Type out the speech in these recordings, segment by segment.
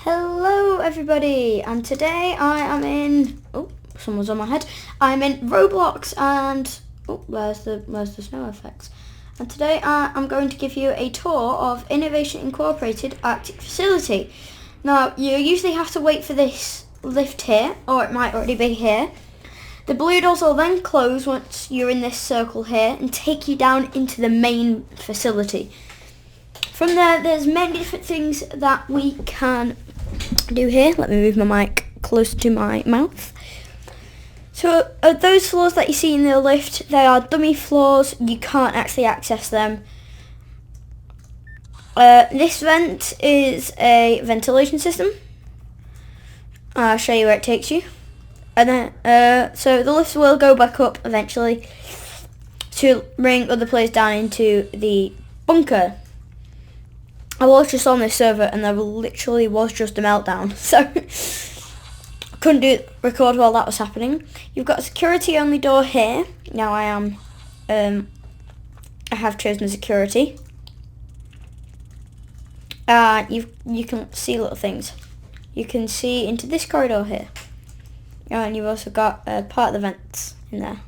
Hello everybody, and today I am in, someone's on my head, I'm in Roblox, and, where's the snow effects? And today I'm going to give you a tour of Innovation Incorporated Arctic Facility. Now, you usually have to wait for this lift here, or it might already be here. The blue doors will then close once you're in this circle here and take you down into the main facility. From there, there's many different things that we can do here. Let me move my mic closer to my mouth. So those floors that you see in the lift, they are dummy floors. You can't actually access them. This vent is a ventilation system. I'll show you where it takes you. And then, so the lifts will go back up eventually to bring other players down into the bunker. I was just on this server and there literally was just a meltdown, so couldn't record while that was happening. You've got a security only door here. Now I have chosen security. You can see little things. You can see into this corridor here, and you've also got part of the vents in there.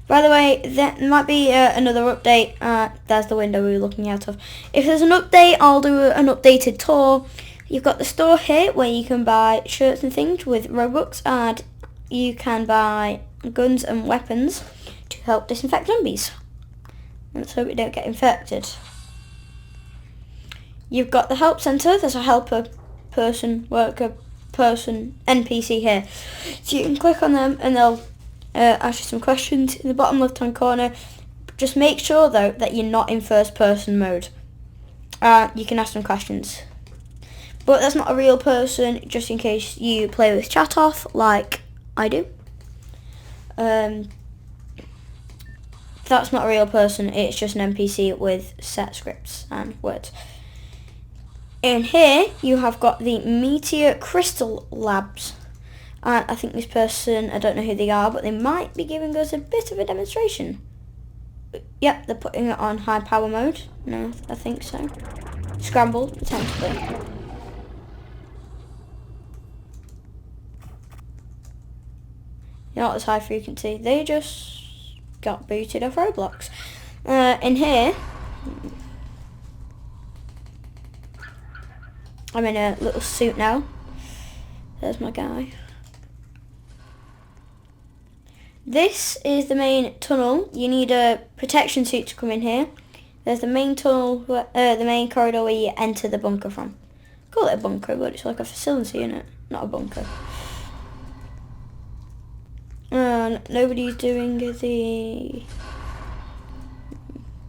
By the way, there might be another update. There's the window we were looking out of. If there's an update, I'll do an updated tour. You've got the store here where you can buy shirts and things with Robux, and you can buy guns and weapons to help disinfect zombies. Let's hope we don't get infected. You've got the help centre. There's a helper, person, worker, person, NPC here. So you can click on them and they'll ask you some questions in the bottom left hand corner. Just make sure though that you're not in first person mode. You can ask some questions, but that's not a real person, just in case you play with chat off like I do. That's not a real person, it's just an NPC with set scripts and words. In here you have got the Meteor Crystal Labs. And I think this person, I don't know who they are, but they might be giving us a bit of a demonstration. Yep, they're putting it on high power mode. No, I think so. Scrambled, potentially. Not as high frequency. They just got booted off Roblox. In here, I'm in a little suit now. There's my guy. This is the main tunnel. You need a protection suit to come in here. There's the main tunnel, the main corridor where you enter the bunker from. Call it a bunker, but it's like a facility, isn't it? Not a bunker. Nobody's doing the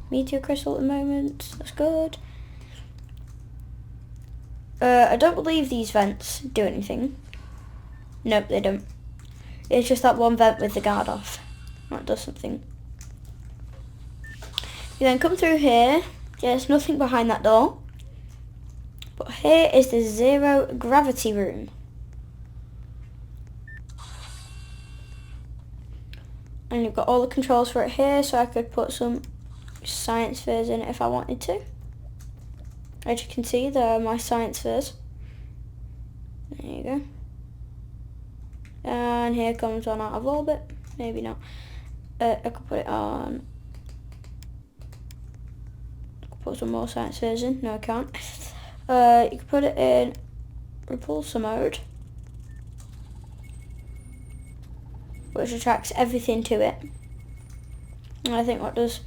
meteor crystal at the moment. That's good. I don't believe these vents do anything. Nope, they don't. It's just that one vent with the guard off. That does something. You then come through here. There's nothing behind that door. But here is the zero gravity room. And you've got all the controls for it here, so I could put some science fairs in it if I wanted to. As you can see, there are my science fairs. There you go. And here comes one out of orbit. Maybe not. I could put it on. I could put some more science fairs in. No, I can't. You could put it in repulsor mode, which attracts everything to it. And I think what does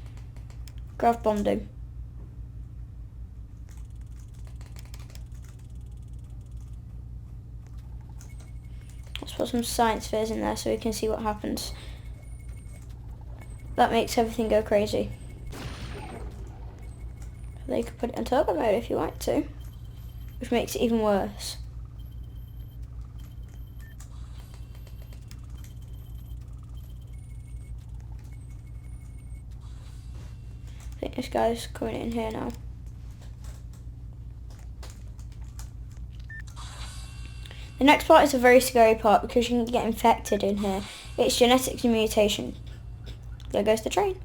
grav bomb do? Let's put some science fairs in there so we can see what happens. That makes everything go crazy. They could put it on turbo mode if you want to, which makes it even worse. I think this guy's coming in here now. The next part is a very scary part because you can get infected in here. It's genetics and mutation. There goes the train.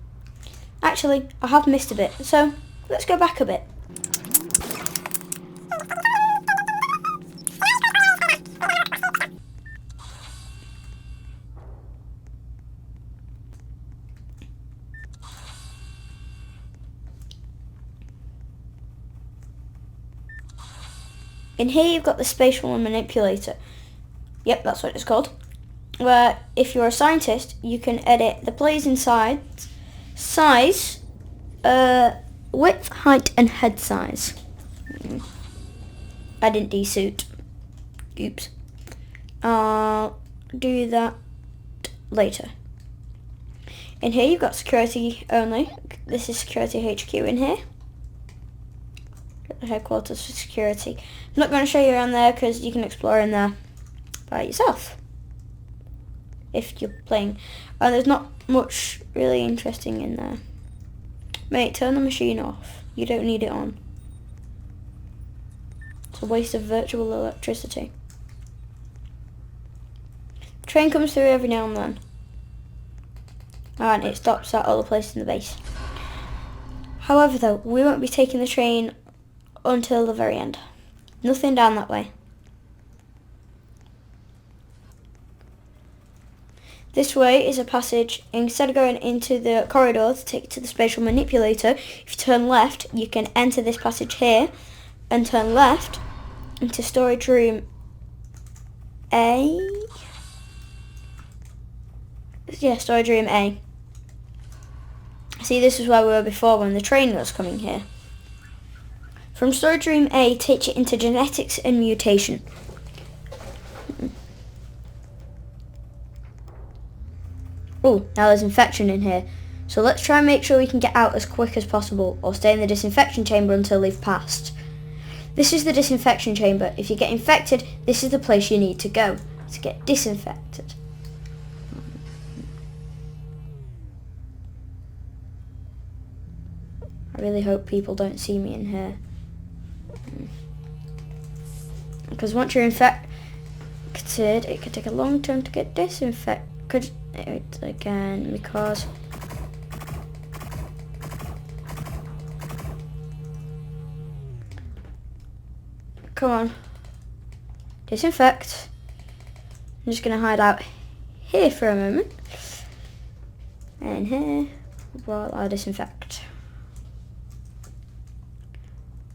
Actually, I have missed a bit, so let's go back a bit. In here you've got the spatial manipulator. Yep, that's what it's called. Where if you're a scientist, you can edit the player's inside size, width, height, and head size. I didn't desuit. Oops. I'll do that later. In here you've got security only. This is security HQ in here. The headquarters for security. I'm not going to show you around there because you can explore in there by yourself if you're playing. There's not much really interesting in there. Mate, turn the machine off. You don't need it on. It's a waste of virtual electricity. Train comes through every now and then. And it stops at all the places in the base. However though, we won't be taking the train until the very end. Nothing down that way. This way is a passage. Instead of going into the corridor to take it to the spatial manipulator, if you turn left, you can enter this passage here and turn left into storage room A. Yeah, storage room A. See, this is where we were before when the train was coming here. From storage room A, takes you into genetics and mutation. Oh, now there's infection in here. So let's try and make sure we can get out as quick as possible or stay in the disinfection chamber until they've passed. This is the disinfection chamber. If you get infected, this is the place you need to go to get disinfected. I really hope people don't see me in here. Because once you're infected, it could take a long time to get disinfected again because come on, disinfect. I'm just gonna hide out here for a moment and here while I disinfect.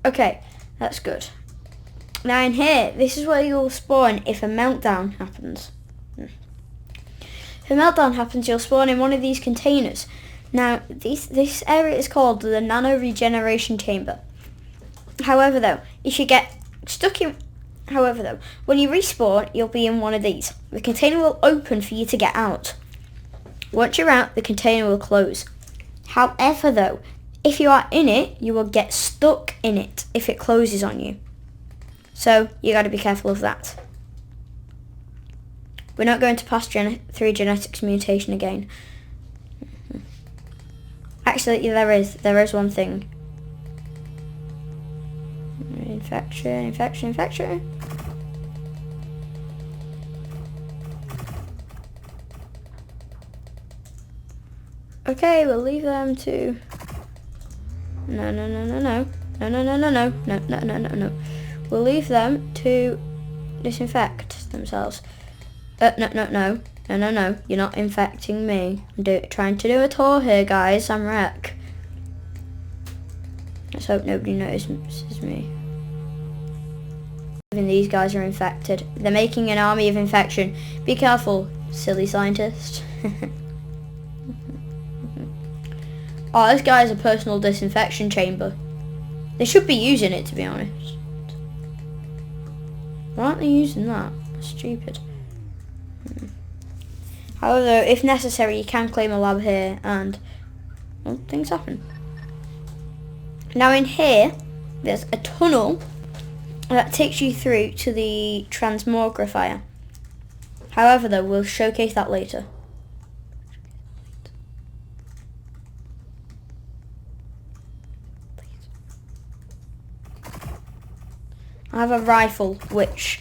Okay, that's good. Now in here, this is where you'll spawn if a meltdown happens. If a meltdown happens, you'll spawn in one of these containers. Now, this area is called the Nano Regeneration Chamber. However though, if you get stuck in... However though, when you respawn, you'll be in one of these. The container will open for you to get out. Once you're out, the container will close. However though, if you are in it, you will get stuck in it if it closes on you. So, you got to be careful of that. We're not going to pass 3 genetics mutation again. Actually, there is one thing. Infection. Okay, we'll leave them to... No. We'll leave them to disinfect themselves. No. You're not infecting me. I'm trying to do a tour here, guys. I'm wreck. Let's hope nobody notices me. Even these guys are infected. They're making an army of infection. Be careful, silly scientist. Oh, this guy's a personal disinfection chamber. They should be using it, to be honest. Why aren't they using that? Stupid. However, if necessary, you can claim a lab here and well, things happen. Now in here, there's a tunnel that takes you through to the transmogrifier. However though, we'll showcase that later. I have a rifle which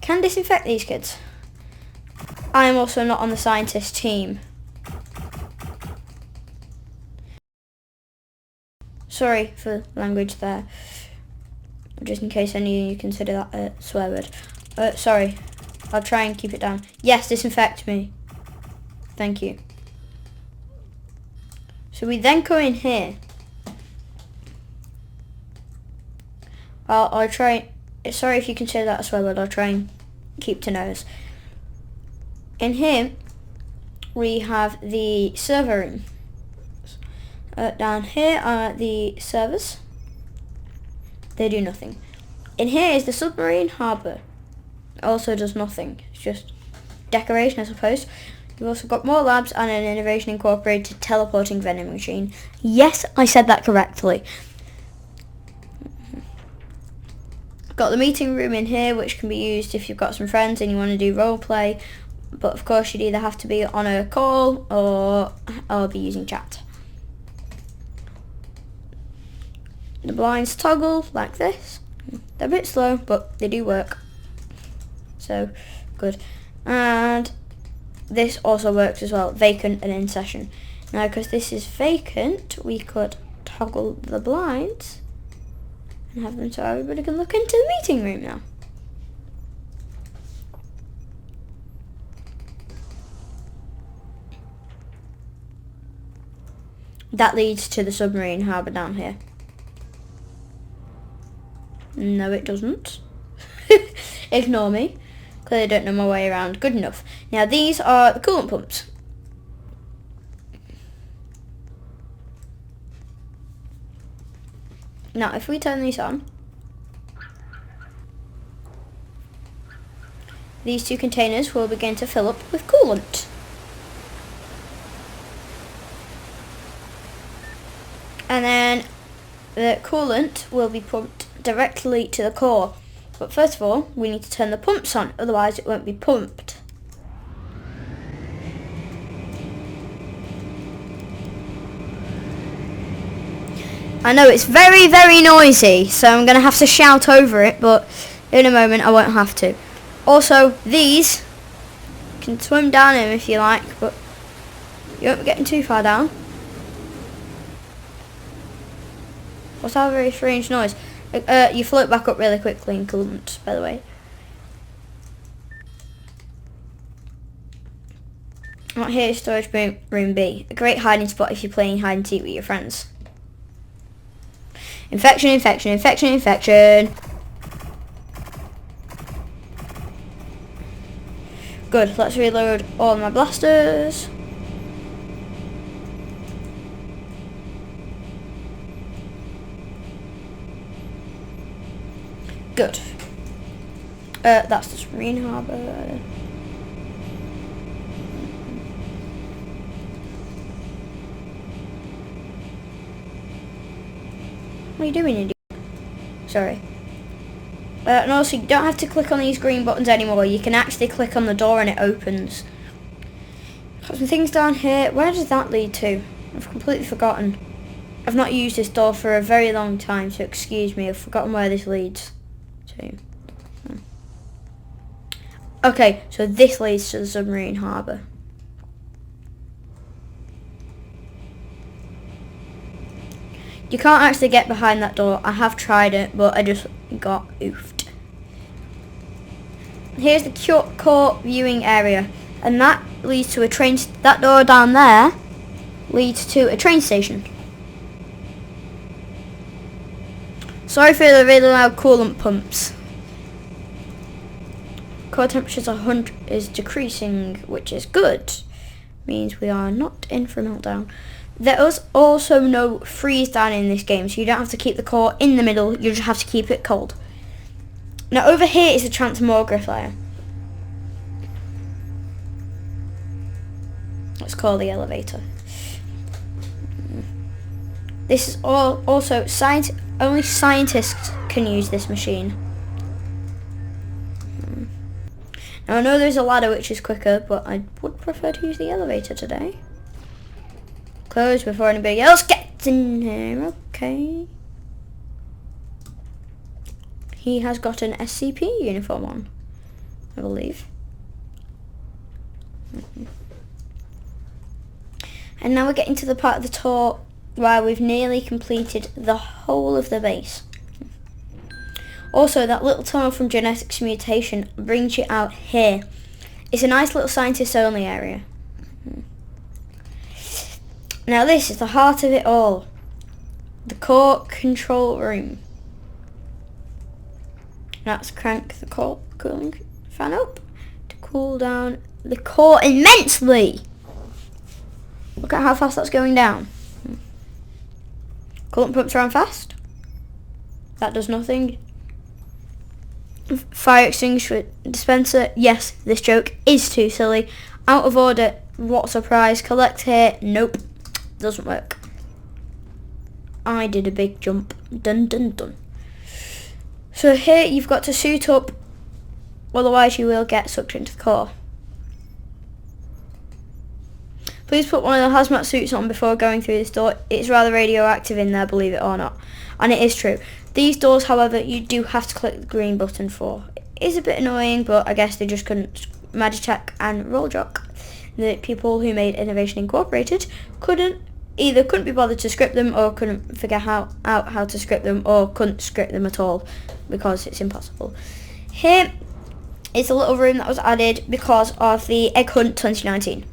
can disinfect these kids. I am also not on the scientist team. Sorry for language there. Just in case any of you consider that a swear word. Sorry. I'll try and keep it down. Yes, disinfect me. Thank you. So we then come in here. I'll try... sorry if you can say that as well, but I'll try and keep to nose. In here, we have the server room. Down here are the servers. They do nothing. In here is the submarine harbour. It also does nothing. It's just decoration, I suppose. You've also got more labs and an Innovation Incorporated teleporting vending machine. Yes, I said that correctly. Got the meeting room in here, which can be used if you've got some friends and you want to do role play. But of course, you'd either have to be on a call or I'll be using chat. The blinds toggle like this. They're a bit slow, but they do work. So, good. And this also works as well, vacant and in session. Now, because this is vacant, we could toggle the blinds and have them so everybody can look into the meeting room now. That leads to the submarine harbour down here. No, it doesn't. Ignore me, because I don't know my way around good enough. Now, these are the coolant pumps. Now, if we turn these on, these two containers will begin to fill up with coolant. And then the coolant will be pumped directly to the core. But first of all, we need to turn the pumps on, otherwise it won't be pumped. I know it's very, very noisy, so I'm going to have to shout over it, but in a moment I won't have to. Also, these can swim down them if you like, but you won't be getting too far down. What's that very strange noise? You float back up really quickly in coolant, by the way. Right here is storage room B. A great hiding spot if you're playing hide and seek with your friends. Infection, infection, infection, infection. Good, let's reload all my blasters. Good. That's the submarine harbour. What are you doing, idiot? Sorry. And also, you don't have to click on these green buttons anymore. You can actually click on the door and it opens. Got some things down here. Where does that lead to? I've completely forgotten. I've not used this door for a very long time, so excuse me. I've forgotten where this leads to. Okay, so this leads to the submarine harbour. You can't actually get behind that door. I have tried it, but I just got oofed. Here's the core viewing area, and that leads to a train. That door down there leads to a train station. Sorry for the really loud coolant pumps. Core temperatures is decreasing, which is good. Means we are not in for a meltdown. There is also no freeze down in this game, so you don't have to keep the core in the middle, you just have to keep it cold. Now over here is the transmograph layer. Let's call the elevator. This is also only scientists can use this machine. Now I know there's a ladder which is quicker, but I would prefer to use the elevator today. Close before anybody else gets in here. Okay. He has got an SCP uniform on, I believe. And now we're getting to the part of the tour where we've nearly completed the whole of the base. Also, that little tunnel from genetics mutation brings you out here. It's a nice little scientist only area. Now this is the heart of it all. The core control room. Now let's crank the cooling fan up to cool down the core immensely. Look at how fast that's going down. Coolant pumps around fast. That does nothing. Fire extinguisher dispenser. Yes, this joke is too silly. Out of order. What a surprise. Collect here. Nope. Doesn't work. I did a big jump. Dun dun dun. So here you've got to suit up, otherwise you will get sucked into the core. Please put one of the hazmat suits on before going through this door. It's rather radioactive in there, believe it or not. And it is true. These doors, however, you do have to click the green button for. It is a bit annoying, but I guess they just couldn't, Magitech and Rolljock, the people who made Innovation Incorporated, couldn't be bothered to script them, or couldn't figure out how to script them, or couldn't script them at all, because it's impossible. Here is a little room that was added because of the Egg Hunt 2019.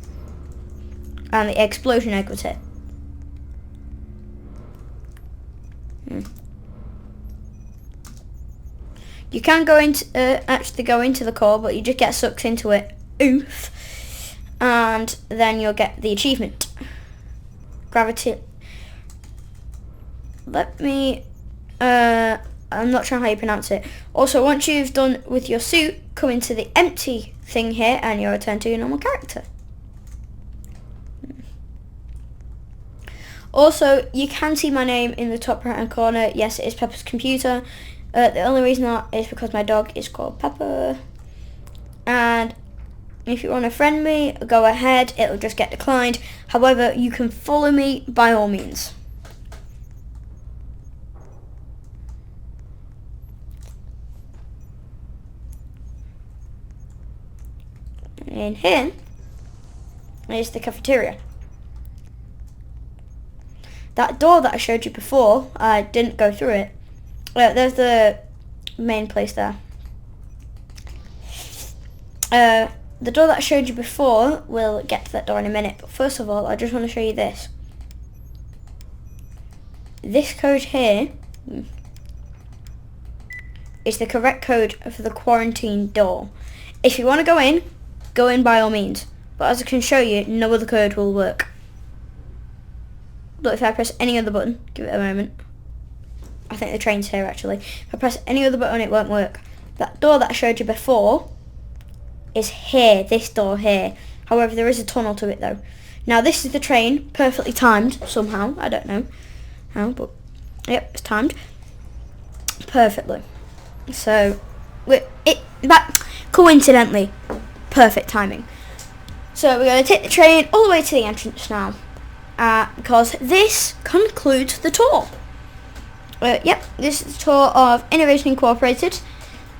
And the explosion egg was here. You can go into actually go into the core, but you just get sucked into it. Oof. And then you'll get the achievement. Gravity. Let me. I'm not sure how you pronounce it. Also, once you've done with your suit, come into the empty thing here, and you'll return to your normal character. Also, you can see my name in the top right hand corner. Yes, it is Pepper's computer. The only reason that is because my dog is called Pepper. And if you want to friend me, go ahead. It'll just get declined. However, you can follow me by all means. And here is the cafeteria. That door that I showed you before, I didn't go through it. There's the main place there. The door that I showed you before, we'll get to that door in a minute. But first of all, I just want to show you this. This code here is the correct code for the quarantine door. If you want to go in by all means. But as I can show you, no other code will work. Look, if I press any other button, give it a moment. I think the train's here actually. If I press any other button, it won't work. That door that I showed you before is here, this door here. However, there is a tunnel to it though. Now this is the train, perfectly timed somehow. I don't know how, but yep, it's timed perfectly. So, coincidentally, perfect timing. So we're going to take the train all the way to the entrance now. Because this concludes the tour. Yep, this is the tour of Innovation Incorporated.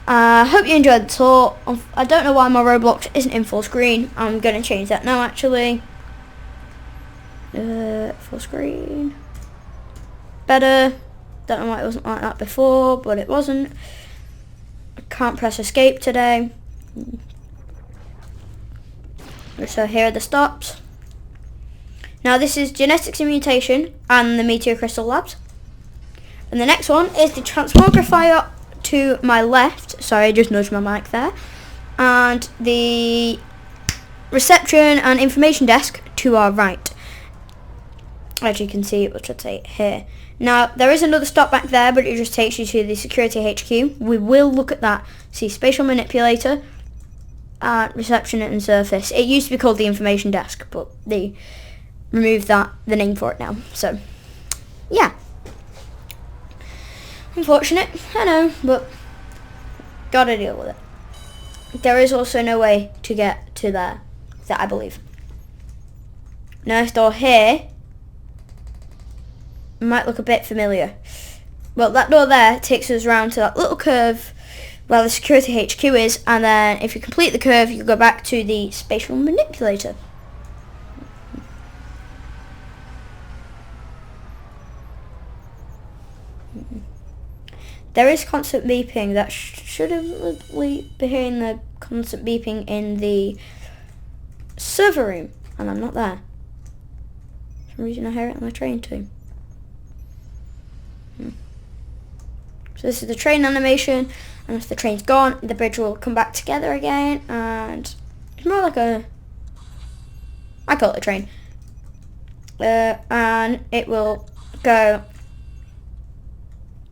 I hope you enjoyed the tour. I don't know why my Roblox isn't in full screen. I'm going to change that now actually. Full screen. Better. Don't know why it wasn't like that before, but it wasn't. I can't press escape today. So here are the stops. Now this is genetics and mutation and the meteor crystal labs. And the next one is the transmogrifier to my left. Sorry, I just nudged my mic there. And the reception and information desk to our right. As you can see, it should say here. Now there is another stop back there, but it just takes you to the security HQ. We will look at that. See, spatial manipulator, reception and surface. It used to be called the information desk, but they removed the name for it now. So, yeah. Unfortunate, I know, but gotta deal with it. There is also no way to get to there, that I believe. Next door here might look a bit familiar. Well, that door there takes us around to that little curve where the security HQ is, and then if you complete the curve, you go back to the spatial manipulator. There is constant beeping. That should have been the constant beeping in the server room, and I'm not there. For some reason I hear it on the train too. So this is the train animation, And if the train's gone, the bridge will come back together again, and it's more like a, I call it a train. And it will go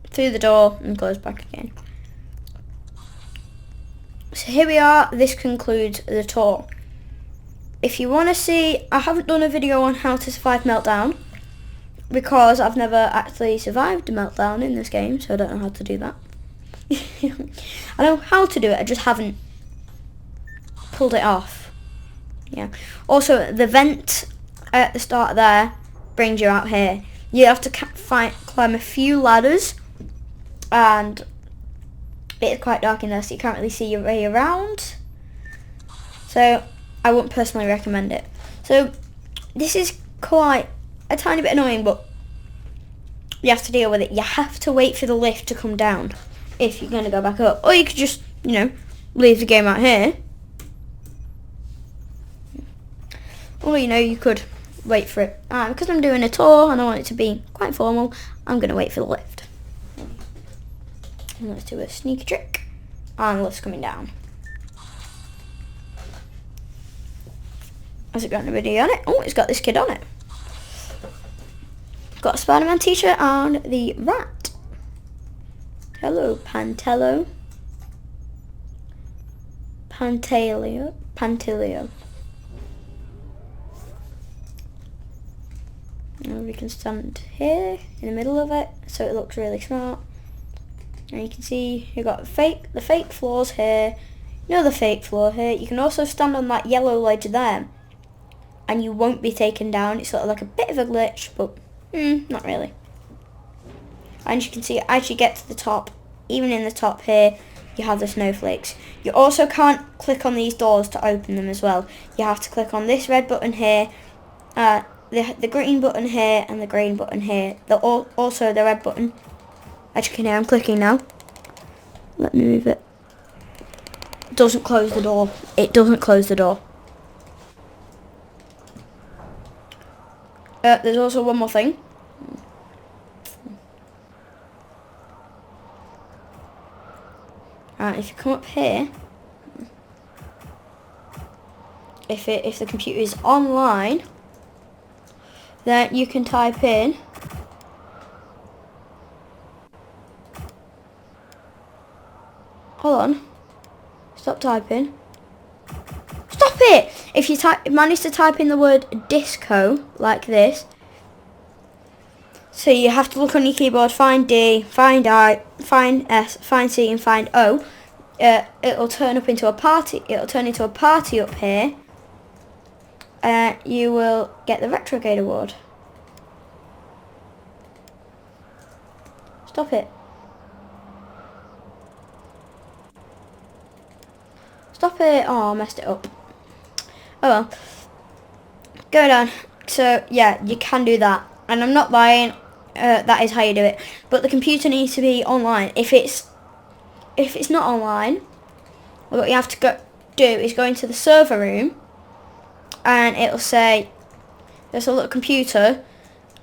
through the door and close back again. So here we are. This concludes the tour. If you want to see, I haven't done a video on how to survive meltdown because I've never actually survived a meltdown in this game, so I don't know how to do that. I know how to do it, I just haven't pulled it off. Yeah. Also, the vent at the start there brings you out here. You have to climb a few ladders, and it's quite dark in there, so you can't really see your way around. So I wouldn't personally recommend it. So this is quite a tiny bit annoying, but you have to deal with it. You have to wait for the lift to come down if you're going to go back up. Or you could just, you know, leave the game out here. Or, you know, you could wait for it. Because I'm doing a tour and I want it to be quite formal, I'm going to wait for the lift. And let's do a sneaky trick. And the lift's coming down. Has it got anybody on it? Oh, it's got this kid on it. Got a Spider-Man t-shirt and the rat. Hello, Pantello. Pantaleo. Now we can stand here in the middle of it, so it looks really smart. And you can see you've got the fake floors here. You know the fake floor here. You can also stand on that yellow ledge there, and you won't be taken down. It's sort of like a bit of a glitch, but not really. And you can see as you get to the top, even in the top here, you have the snowflakes. You also can't click on these doors to open them as well. You have to click on this red button here, the green button here, and the green button here. Also the red button. As you can hear, I'm clicking now. Let me move it. Doesn't close the door. It doesn't close the door. There's also one more thing. If you come up here, if the computer is online, then you can type in hold on, stop typing. Stop it! If you manage to type in the word disco like this, so you have to look on your keyboard, find D, find I, find S, find C, and find O. It'll turn up into a party. It'll turn into a party up here. You will get the Retrograde Award. Stop it. Stop it. Oh, I messed it up. Oh well. Go down. So yeah, you can do that. And I'm not lying. That is how you do it. But the computer needs to be online. If it's not online, what you have to do is go into the server room, and it'll say there's a little computer,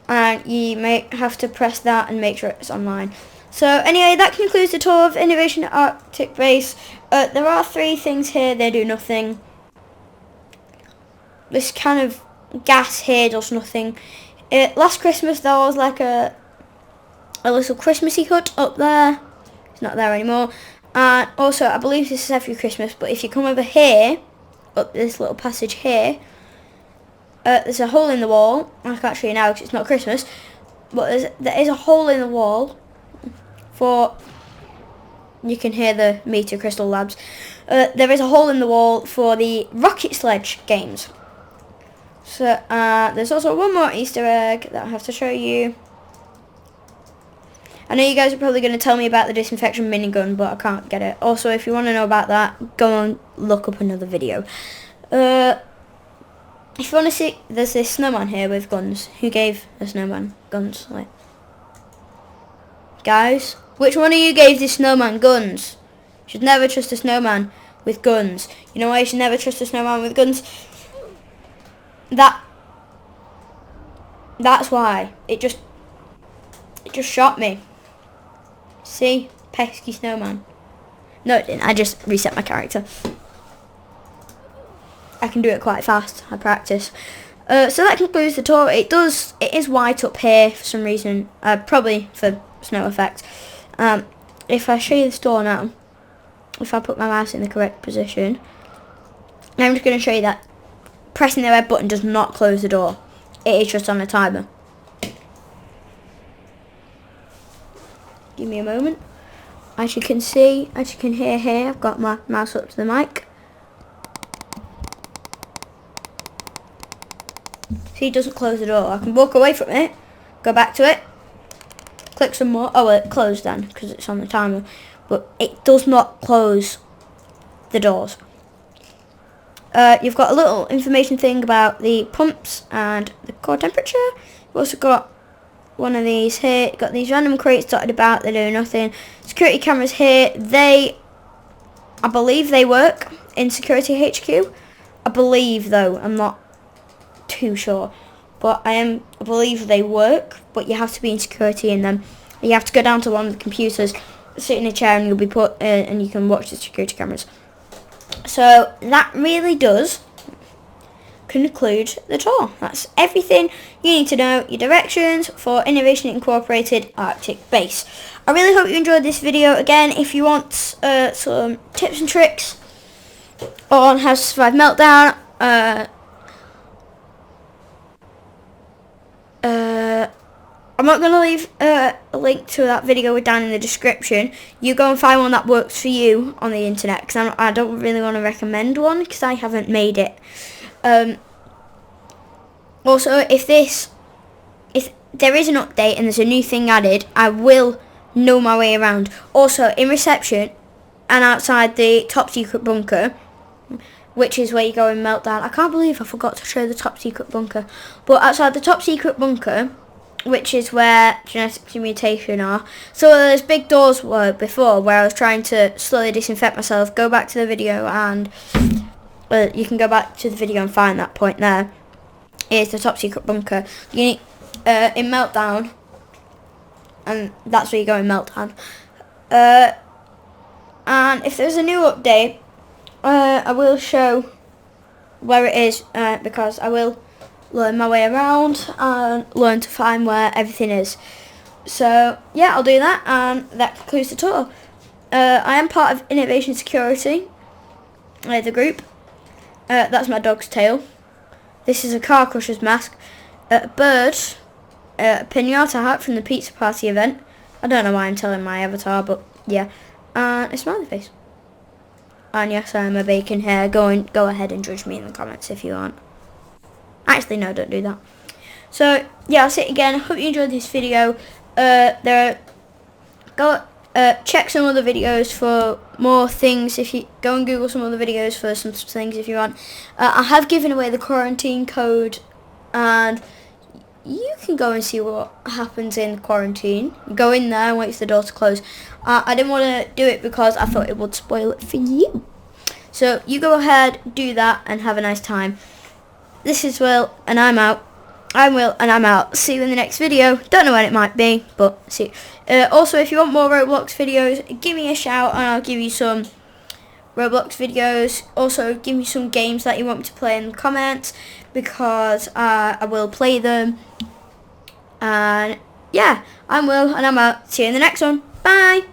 and you may have to press that and make sure it's online. So anyway, that concludes the tour of Innovation Arctic Base. There are 3 things here. They do nothing. This kind of gas here does nothing. Last Christmas there was like a little Christmassy hut up there. It's not there anymore. And also, I believe this is every Christmas, but if you come over here, up this little passage here, there's a hole in the wall. I can't show you now because it's not Christmas, but there is a hole in the wall for, you can hear the Meter Crystal Labs. There is a hole in the wall for the Rocket Sledge games. So there's also one more Easter egg that I have to show you. I know you guys are probably going to tell me about the disinfection minigun, but I can't get it. Also, if you want to know about that, go and look up another video. If you want to see, there's this snowman here with guns. Who gave the snowman guns? Like, guys, which one of you gave this snowman guns? You should never trust a snowman with guns. You know why you should never trust a snowman with guns? That's why. It just shot me. See? Pesky snowman. No, it didn't. I just reset my character. I can do it quite fast. I practice. So that concludes the tour. It is white up here for some reason. Probably for snow effect. If I show you the door now, if I put my mouse in the correct position, I'm just going to show you that pressing the red button does not close the door. It is just on a timer. Give me a moment. As you can see, as you can hear here, I've got my mouse up to the mic. See, it doesn't close the door. I can walk away from it, go back to it, click some more. Oh, well, it closed then because it's on the timer. But it does not close the doors. You've got a little information thing about the pumps and the core temperature. You've also got one of these here. You've got these random crates dotted about. They're doing nothing. Security cameras here. I believe they work in Security HQ. I believe, though. I'm not too sure. But I believe they work. But you have to be in security in them. You have to go down to one of the computers, sit in a chair, and you'll be put and you can watch the security cameras. So that really does conclude the tour. That's everything you need to know. Your directions for Innovation Incorporated Arctic Base. I really hope you enjoyed this video. Again, if you want some tips and tricks on how to survive meltdown, I'm not going to leave a link to that video down in the description. You go and find one that works for you on the internet, because I don't really want to recommend one because I haven't made it. Also, if there is an update and there's a new thing added, I will know my way around. Also, in reception and outside the top secret bunker, which is where you go in meltdown. I can't believe I forgot to show the top secret bunker. But outside the top secret bunker, which is where genetics and mutation are. So those big doors were before, where I was trying to slowly disinfect myself. Go back to the video and you can go back to the video and find that point there. Here's the top secret bunker. You need, in meltdown, and that's where you go in meltdown. And if there's a new update, I will show where it is, because I will learn my way around and learn to find where everything is. So yeah, I'll do that, and that concludes the tour. I am part of Innovation Security, the group. That's my dog's tail. This is a car crusher's mask, a bird, a pinata hat from the pizza party event. I don't know why I'm telling my avatar, but yeah, and a smiley face. And yes, I am a bacon hair. Go ahead and judge me in the comments if you want. Actually, no, don't do that. So yeah, I'll say it again. Hope you enjoyed this video. Check some other videos for more things. If you go and Google some other videos for some things if you want. I have given away the quarantine code, and you can go and see what happens in quarantine. Go in there and wait for the door to close. I didn't want to do it because I thought it would spoil it for you. So you go ahead, do that, and have a nice time. This is Will, and I'm out. I'm Will, and I'm out. See you in the next video. Don't know when it might be, but see you. Also, if you want more Roblox videos, give me a shout, and I'll give you some Roblox videos. Also, give me some games that you want me to play in the comments, because I will play them. And yeah, I'm Will, and I'm out. See you in the next one. Bye.